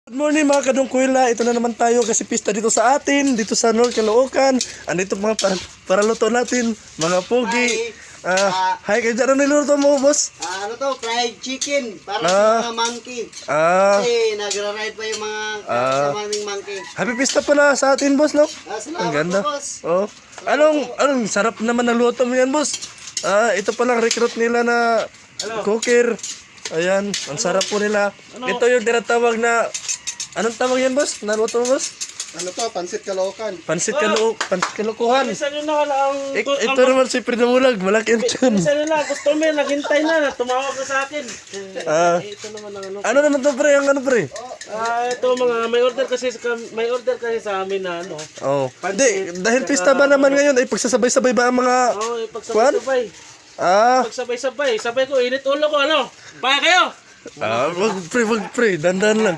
Good morning mga kadungkuila, ito na naman tayo kasi pista dito sa atin, dito sa North Caloocan. Andito mga paraluto natin, mga pogi. Hi kayo dyan, ano niluto mo boss? Ano to? Fried chicken para sa mga monkey. Kasi nagra-ride pa yung mga kasamang monkey. Happy pista pala sa atin boss, no? Salamat Ang ganda. po, boss. Oh. Anong sarap naman ng luto mo yan boss? Ito palang recruit nila na cooker. Ayan, ang sarap po nila. Ito yung tinatawag na, anong tawag yan boss? Naluto mo boss? Ano to? Pansit Caloocan. Pansit Caloocan. Isa nyo na lang. Ito naman si Pridamulag, malaki ang tune. Isa nyo na, customer, naghintay na, tumawag na sa akin. Ito naman ang ano. Ano naman to pre? Ang ano pre? Ito mga, may order kasi sa amin na ano. Oh. Hindi, dahil pista ba naman ngayon, ay pagsasabay-sabay ba ang mga... Pagsabay-sabay. Pagsabay-sabay. Sabay ko, init ulo ko, ano? Paya kayo? Wag pre, dandan lang.